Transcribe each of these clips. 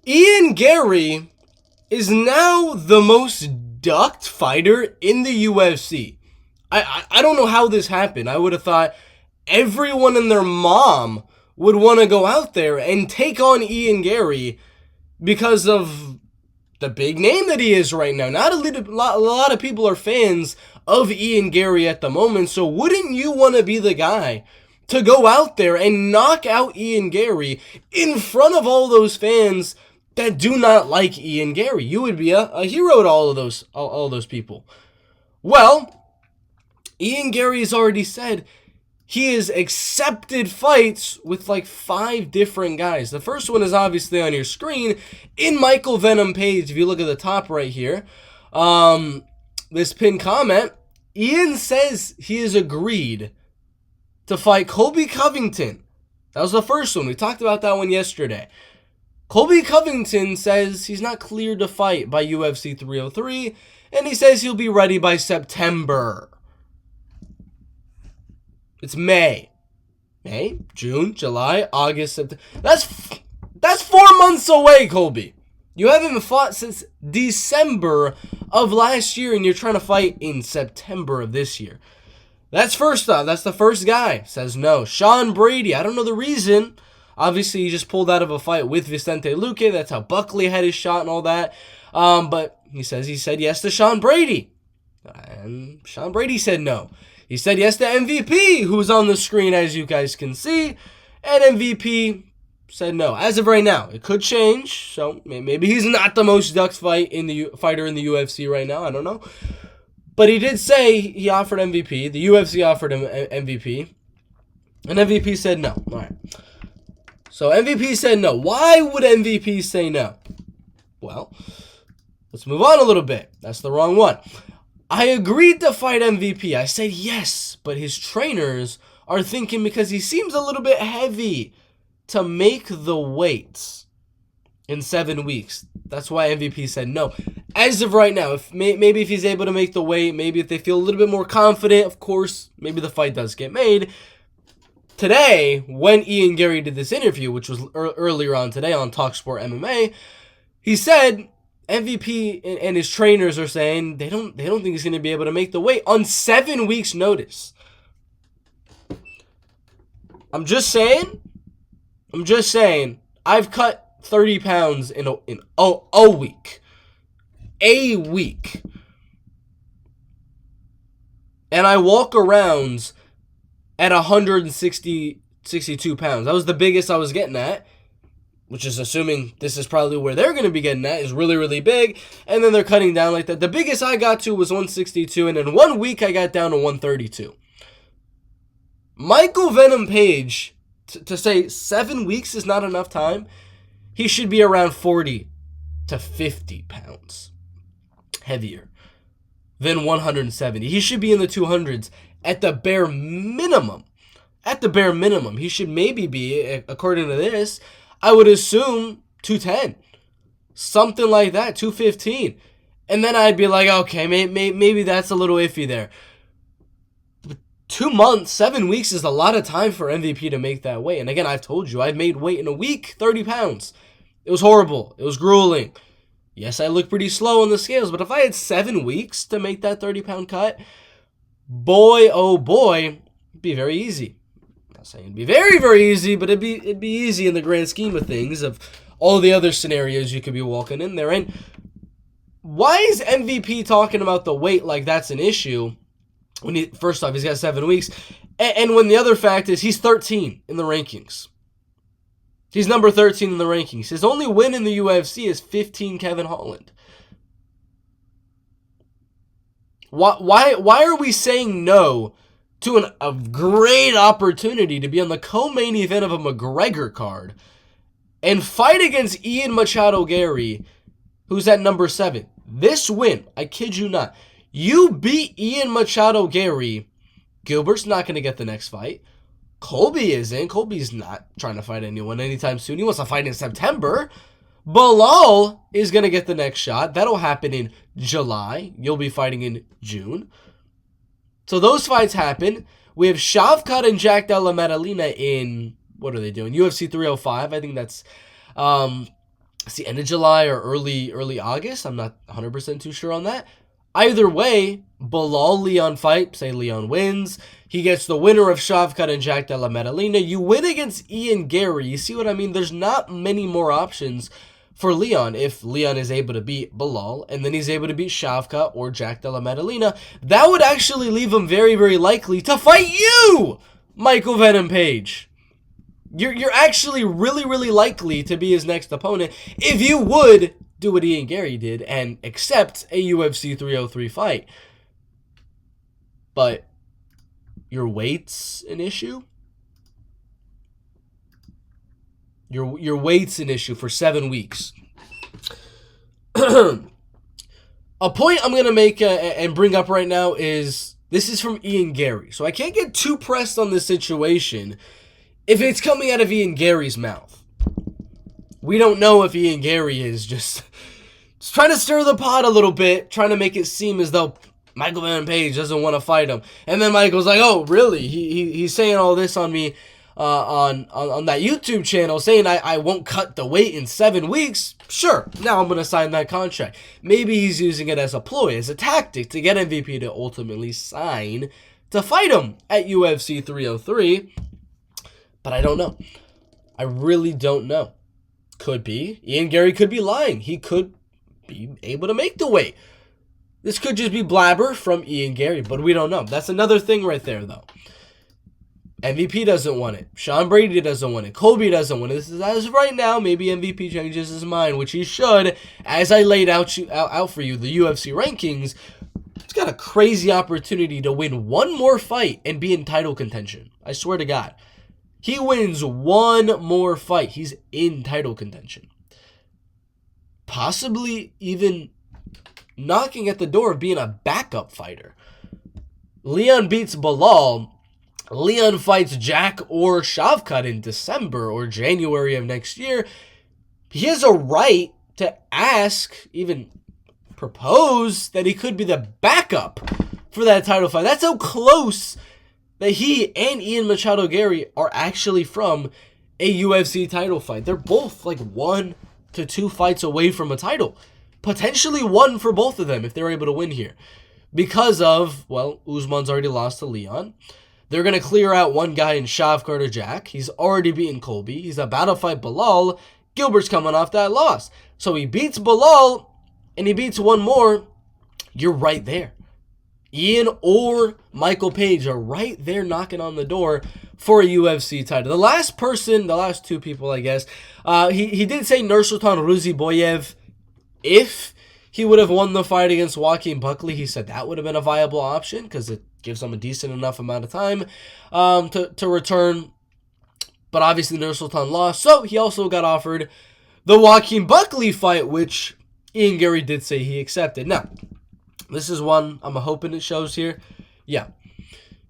Ian Garry is now the most ducked fighter in the UFC. I don't know how this happened. I would have thought everyone and their mom would want to go out there and take on Ian Garry because of the big name that he is right now. Not a lot of people are fans of Ian Garry at the moment, so wouldn't you want to be the guy to go out there and knock out Ian Garry in front of all those fans that do not like Ian Garry? You would be a hero to all those people. Well, Ian Garry has already said he has accepted fights with like 5 different guys. The first one is obviously on your screen in Michael Venom Page. If you look at the top right here, this pinned comment, Ian says he has agreed to fight Colby Covington. That was the first one. We talked about that one yesterday. Colby Covington says he's not cleared to fight by UFC 303, and he says he'll be ready by September. It's May, June, July, August, September. That's 4 months away, Colby. You haven't fought since December of last year, and you're trying to fight in September of this year. That's first off. That's the first guy. Says no. Sean Brady, I don't know the reason. Obviously, he just pulled out of a fight with Vicente Luque. That's how Buckley had his shot and all that. But he said yes to Sean Brady. And Sean Brady said no. He said yes to MVP, who's on the screen as you guys can see. And MVP said no. As of right now, it could change. So maybe he's not the most ducks fighter in the UFC right now. I don't know. But he did say he offered MVP. The UFC offered him MVP. And MVP said no. All right. So MVP said no. Why would MVP say no? Well, let's move on a little bit. That's the wrong one. I agreed to fight MVP. I said yes, but his trainers are thinking because he seems a little bit heavy to make the weights in 7 weeks. That's why MVP said no. As of right now, maybe if he's able to make the weight, maybe if they feel a little bit more confident, of course, maybe the fight does get made. Today, when Ian Garry did this interview, which was earlier on today on TalkSport MMA, he said MVP and his trainers are saying they don't think he's going to be able to make the weight on 7 weeks' notice. I'm just saying. I've cut 30 pounds in a week. A week. And I walk around at 162 pounds. That was the biggest I was getting at, which is assuming this is probably where they're going to be getting at, is really, really big. And then they're cutting down like that. The biggest I got to was 162, and in 1 week I got down to 132. Michael Venom Page, to say 7 weeks is not enough time, he should be around 40 to 50 pounds heavier than 170. He should be in the 200s at the bare minimum. At the bare minimum. He should maybe be, according to this, I would assume 210. Something like that, 215. And then I'd be like, okay, maybe that's a little iffy there. But 2 months, 7 weeks is a lot of time for MVP to make that weight. And again, I've told you, I've made weight in a week, 30 pounds. It was horrible. It was grueling. Yes, I look pretty slow on the scales, but if I had 7 weeks to make that 30-pound cut, boy, oh boy, it'd be very easy. I'm not saying it'd be very, very easy, but it'd be easy in the grand scheme of things, of all the other scenarios you could be walking in there. And why is MVP talking about the weight like that's an issue when first off, he's got 7 weeks, and when the other fact is he's 13 in the rankings. He's number 13 in the rankings. His only win in the UFC is 15 Kevin Holland. Why are we saying no to a great opportunity to be on the co-main event of a McGregor card and fight against Ian Machado Garry, who's at number 7? This win, I kid you not, you beat Ian Machado Garry, Gilbert's not going to get the next fight. Colby isn't. Colby's not trying to fight anyone anytime soon. He wants to fight in September. Bilal is going to get the next shot. That'll happen in July. You'll be fighting in June. So those fights happen. We have Shavkat and Jack Della Maddalena in, what are they doing? UFC 305. I think that's it's the end of July or early August. I'm not 100% too sure on that. Either way, Belal-Leon fight, say Leon wins. He gets the winner of Shavkat and Jack Della Maddalena. You win against Ian Garry. You see what I mean? There's not many more options for Leon. If Leon is able to beat Belal, and then he's able to beat Shavkat or Jack Della Maddalena, that would actually leave him very, very likely to fight you, Michael Venom Page. You're actually really, really likely to be his next opponent if you would do what Ian Garry did and accept a UFC 303 fight. But your weight's an issue? Your weight's an issue for 7 weeks. A point I'm going to make and bring up right now is, this is from Ian Garry. So I can't get too pressed on this situation if it's coming out of Ian Garry's mouth. We don't know if Ian Garry is just trying to stir the pot a little bit, trying to make it seem as though Michael Venom Page doesn't want to fight him. And then Michael's like, oh, really? He's saying all this on me on that YouTube channel, saying I won't cut the weight in 7 weeks. Sure, now I'm going to sign that contract. Maybe he's using it as a ploy, as a tactic to get MVP to ultimately sign to fight him at UFC 303. But I don't know. I really don't know. Could be. Ian Garry could be lying. He could be able to make the weight. This could just be blabber from Ian Garry, but we don't know. That's another thing right there, though. MVP doesn't want it. Sean Brady doesn't want it. Colby doesn't want it. This is as of right now. Maybe MVP changes his mind, which he should. As I laid out for you, the UFC rankings, it's got a crazy opportunity to win one more fight and be in title contention. I swear to God. He wins one more fight, he's in title contention. Possibly even knocking at the door of being a backup fighter. Leon beats Belal. Leon fights Jack or Shavkat in December or January of next year. He has a right to ask, even propose, that he could be the backup for that title fight. That's how close that he and Ian Machado Garry are actually from a UFC title fight. They're both like 1 to 2 fights away from a title. Potentially one for both of them if they're able to win here. Because of, well, Usman's already lost to Leon. They're going to clear out one guy in Shavkat or Jack. He's already beaten Colby. He's about to fight Belal. Gilbert's coming off that loss. So he beats Belal and he beats one more. You're right there. Ian or Michael Page are right there knocking on the door for a UFC title. The last person, the last two people, I guess, he did say Nursultan Ruziboyev, if he would have won the fight against Joaquin Buckley, he said that would have been a viable option because it gives him a decent enough amount of time to return. But obviously Nursultan lost, so he also got offered the Joaquin Buckley fight, which Ian Garry did say he accepted. Now, this is one I'm hoping it shows here. Yeah.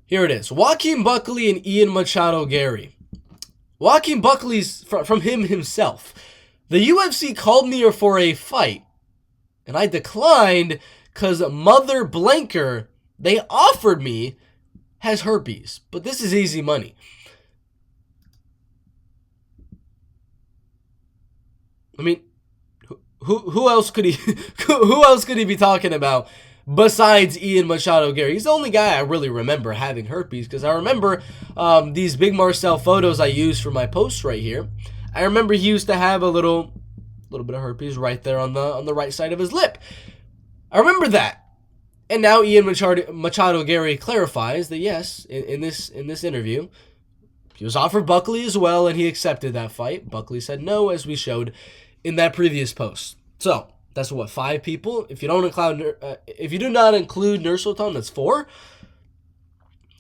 Here it is. Joaquin Buckley and Ian Machado Garry. Joaquin Buckley's from him himself. The UFC called me for a fight, and I declined because Mother Blanker, they offered me, has herpes. But this is easy money. I mean, who else could he who else could he be talking about besides Ian Machado Garry? He's the only guy I really remember having herpes, because I remember these Big Marcel photos I used for my posts right here. I remember he used to have a little bit of herpes right there on the right side of his lip. I remember that. And now Ian Machado Garry clarifies that yes, in this interview, he was offered Buckley as well, and he accepted that fight. Buckley said no, as we showed in that previous post. So that's what, 5 people. If you do not include Nursultan, that's 4.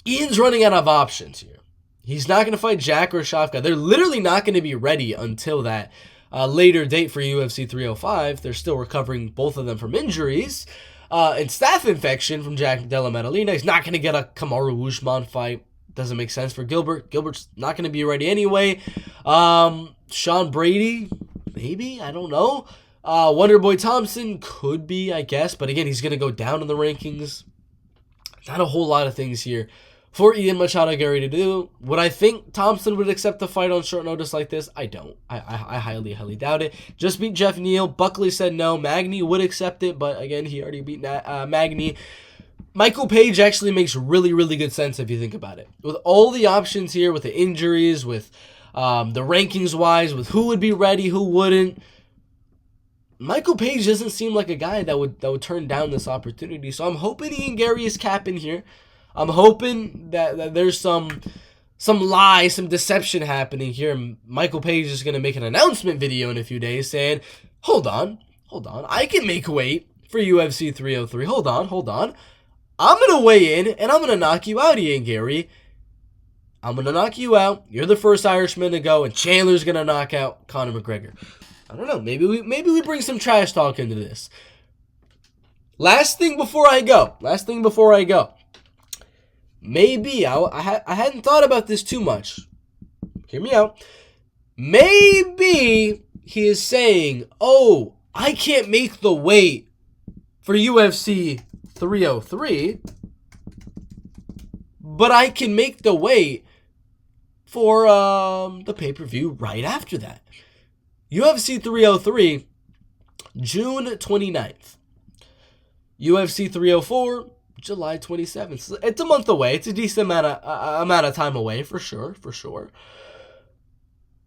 Ian's running out of options here. He's not going to fight Jack or Shavkat. They're literally not going to be ready until that later date for UFC 305. They're still recovering, both of them, from injuries and staph infection from Jack Della Maddalena. He's not going to get a Kamaru Usman fight. Doesn't make sense for Gilbert. Gilbert's not going to be ready anyway. Sean Brady, maybe, I don't know. Wonderboy Thompson could be, I guess. But again, he's going to go down in the rankings. Not a whole lot of things here for Ian Machado Garry to do. Would I think Thompson would accept the fight on short notice like this? I don't. I highly, highly doubt it. Just beat Jeff Neal. Buckley said no. Magny would accept it, but again, he already beat Magny. Michael Page actually makes really, really good sense if you think about it. With all the options here, with the injuries, with the rankings-wise, with who would be ready, who wouldn't, Michael Page doesn't seem like a guy that would turn down this opportunity. So I'm hoping Ian Garry is capping here. I'm hoping that there's some lie, some deception happening here. Michael Page is going to make an announcement video in a few days saying, hold on, I can make weight for UFC 303. Hold on. I'm going to weigh in, and I'm going to knock you out, Ian Garry. I'm going to knock you out. You're the first Irishman to go, and Chandler's going to knock out Conor McGregor. I don't know. Maybe we bring some trash talk into this. Last thing before I go. Maybe, I hadn't thought about this too much. Hear me out. Maybe he is saying, oh, I can't make the weight for UFC 303, but I can make the weight for the pay-per-view right after that. UFC 303, June 29th. UFC 304, July 27th. So it's a month away. It's a decent amount of time away, for sure.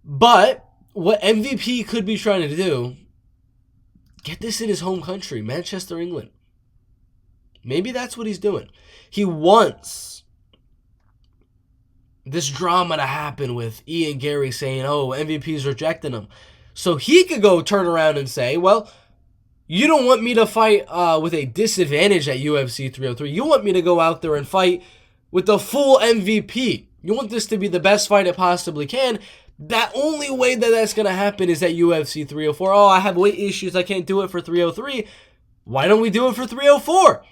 But what MVP could be trying to do, get this in his home country, Manchester, England. Maybe that's what he's doing. He wants this drama to happen with Ian Garry saying, oh, MVP's rejecting him. So he could go turn around and say, well, you don't want me to fight with a disadvantage at UFC 303. You want me to go out there and fight with the full MVP. You want this to be the best fight it possibly can. That only way that that's going to happen is at UFC 304. Oh, I have weight issues. I can't do it for 303. Why don't we do it for 304?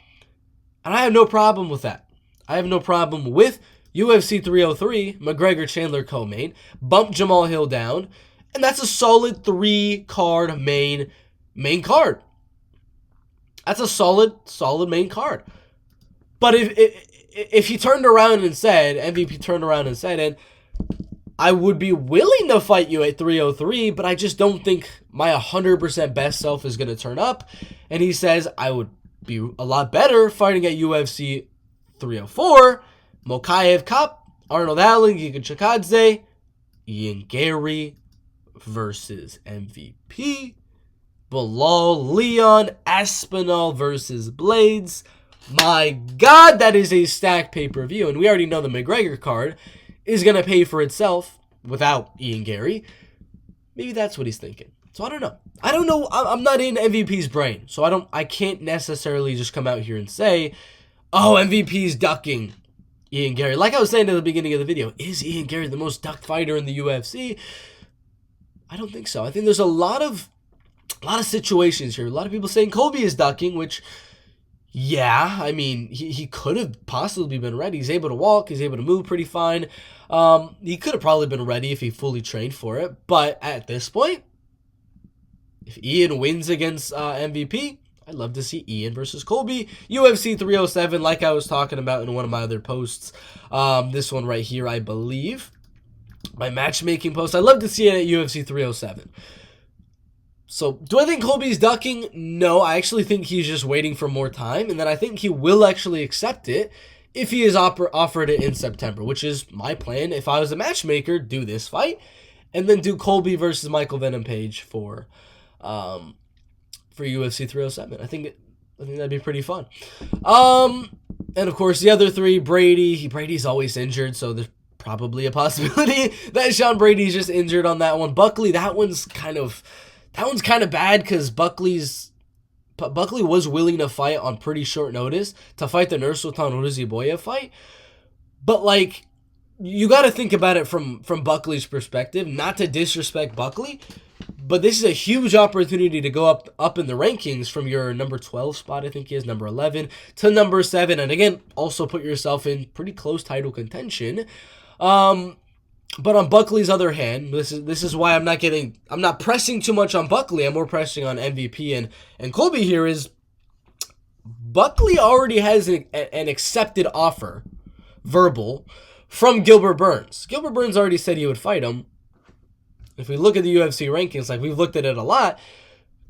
And I have no problem with that. I have no problem with UFC 303, McGregor Chandler co-main, bump Jamal Hill down, and that's a solid 3-card main card. That's a solid main card. But if he turned around and said, MVP turned around and said, and I would be willing to fight you at 303, but I just don't think my 100% best self is going to turn up. And he says, I would be a lot better fighting at UFC 304, Mokaev Cup, Arnold Allen, Giga Chikadze, Ian Garry versus MVP, Bilal Leon, Aspinall versus Blades. My God, that is a stacked pay-per-view, and we already know the McGregor card is going to pay for itself without Ian Garry. Maybe that's what he's thinking. So I don't know. I'm not in MVP's brain, so I can't necessarily just come out here and say, oh, MVP's ducking Ian Garry. Like I was saying at the beginning of the video, is Ian Garry the most ducked fighter in the UFC? I don't think so. I think there's a lot of situations here. A lot of people saying Colby is ducking, which, yeah, I mean, he could have possibly been ready. He's able to walk. He's able to move pretty fine. He could have probably been ready if he fully trained for it. But at this point, if Ian wins against MVP, I'd love to see Ian versus Colby. UFC 307, like I was talking about in one of my other posts. This one right here, I believe. My matchmaking post. I'd love to see it at UFC 307. So, do I think Colby's ducking? No, I actually think he's just waiting for more time. And then I think he will actually accept it if he is offered it in September, which is my plan. If I was a matchmaker, do this fight. And then do Colby versus Michael Venom Page for UFC 307. I think that'd be pretty fun. And of course the other three, Brady's always injured, so there's probably a possibility that Sean Brady's just injured on that one. Buckley, that one's kind of bad because Buckley was willing to fight on pretty short notice to fight the Nursultan Ruziboyev fight, but like, you got to think about it from Buckley's perspective, not to disrespect Buckley, but this is a huge opportunity to go up in the rankings from your number 12 spot, I think he is, number 11, to number 7, and again, also put yourself in pretty close title contention. But on Buckley's other hand, this is why I'm not pressing too much on Buckley. I'm more pressing on MVP and Colby here. Is Buckley already has an accepted offer verbal from Gilbert Burns. Gilbert Burns already said he would fight him. If we look at the UFC rankings, like we've looked at it a lot,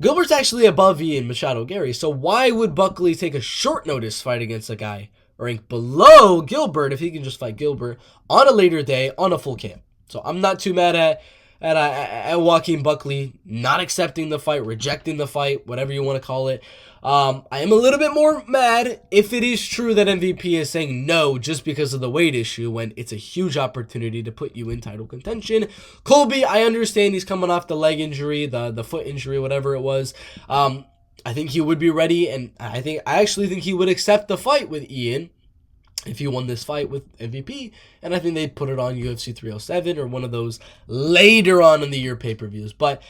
Gilbert's actually above Ian Machado Garry. So why would Buckley take a short notice fight against a guy ranked below Gilbert if he can just fight Gilbert on a later day on a full camp? So I'm not too mad at Joaquin Buckley not accepting the fight, rejecting the fight, whatever you want to call it. I am a little bit more mad if it is true that MVP is saying no just because of the weight issue when it's a huge opportunity to put you in title contention. Colby, I understand he's coming off the leg injury, the foot injury, whatever it was. I think he would be ready, and I actually think he would accept the fight with Ian if he won this fight with MVP, and I think they'd put it on UFC 307 or one of those later on in the year pay-per-views. But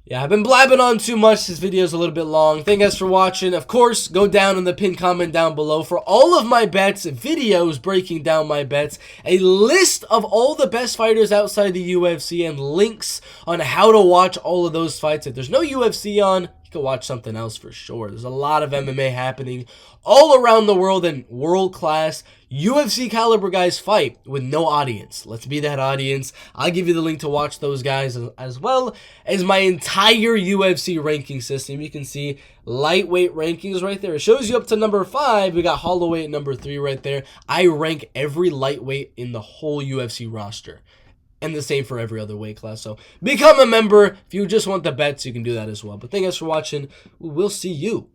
yeah, I've been blabbing on too much. This video is a little bit long. Thank you guys for watching. Of course, go down in the pinned comment down below for all of my bets, videos breaking down my bets, a list of all the best fighters outside the UFC, and links on how to watch all of those fights. If there's no UFC on, you can watch something else for sure. There's a lot of MMA happening all around the world, and world-class UFC caliber guys fight with no audience. Let's be that audience. I'll give you the link to watch those guys, as well as my entire UFC ranking system. You can see lightweight rankings right there. It shows you up to number 5. We got Holloway at number 3 right there. I rank every lightweight in the whole UFC roster, and the same for every other weight class. So become a member. If you just want the bets, you can do that as well. But thank you guys for watching. We'll see you